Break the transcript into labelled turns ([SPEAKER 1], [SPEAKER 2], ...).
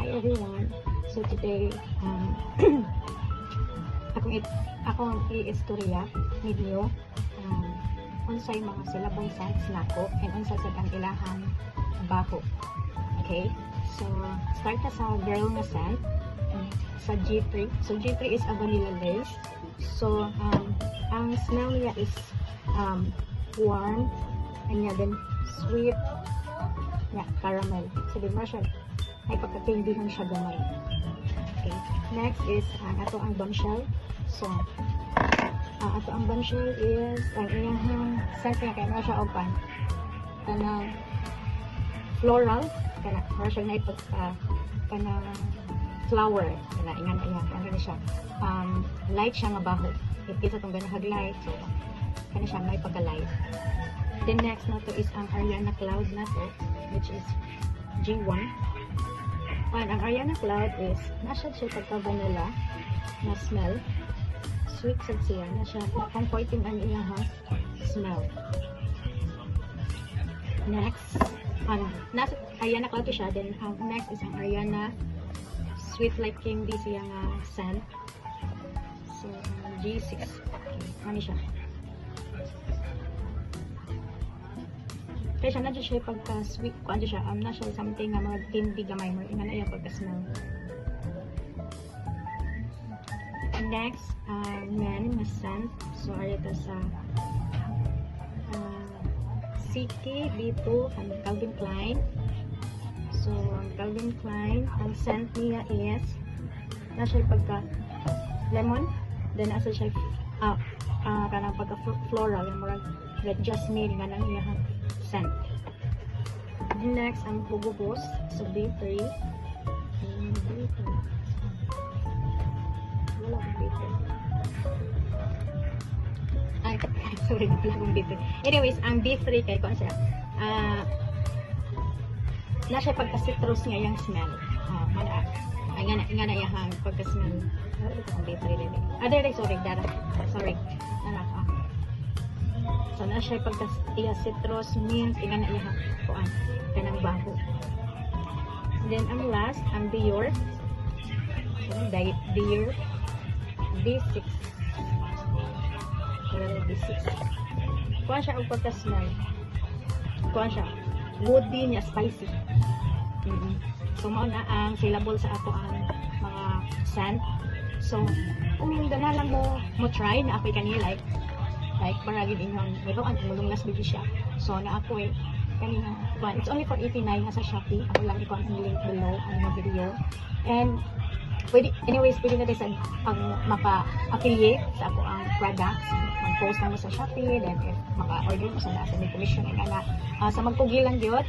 [SPEAKER 1] Hi everyone. So today, akong i-istorya ninyo unsay mga syllable scents nako and unsay sa kang ilahang baho. Okay? So start na sa girl na scent sa G3. So G3 is a vanilla lace. So ang smell niya is warm and then sweet, caramel. So di ba siya ay pagka-candyhan siya gamay. Okay. Next is ato ang bombshell. So ato ang bombshell is ang iyang scent niya kaya siya open kanang floral kana siya na kanang flower kana ingan ano siya light siya nga baho kaysa tong ganahag light, so kana siya may pagka-light. Then next na to is ang Ariana Cloud na to, which is G1. And ang Ariana Cloud is nasa siya pagka-vanilla na smell, sweet sad siya, na siya comforting ang iyang smell. Next, nasa Ariana Cloud siya, then ang next is ang Ariana Sweet Like Candy siya nga scent. So G6, ano siya? Kaya siya na siya pagka-sweet ko, ano siya, na siya something nga mga candy gamay mo, nga na yung pagka-smell. Next, men na scent. So, ito sa CK dito, ang Calvin Klein. So, ang Calvin Klein, ang scent niya is, na siya pagka-lemon, then nasa siya, kanang pagka-floral, yung mga red jasmine, nga nang iyang scent. Next, ang Hugo Boss. So, B3. Wala akong B3. Ay, sorry, wala akong B3. Anyways, ang B3 kay ko siya. Na siya pagka-citrus nga yung smell. Nga na yung pagka-smell. Ang B3 rin. Sorry, Dara. Sorry. So, na siya pagka-citrus, mint, nga na yung kuan. Kanang baho. Then, ang last, ang Dior. Dior. D6. D6. Kuan siya ang pagka-smell. Kuan siya. Woody niya, spicy. So, mauna ang syllable sa ato ang mga scent. So, kung na lang mo try na ako'y kanila, like paragin inyong mayroon ang mulong last video siya. So, na ako kanina, it's only for 89 nga sa Shopee. Ako lang ikaw ang link below ang video. And, pwede na din sa maka-affiliate sa ako ang products. Mag-post na mo sa Shopee, then if maka-order mo sa nasa may commission, sa magpugilan yun,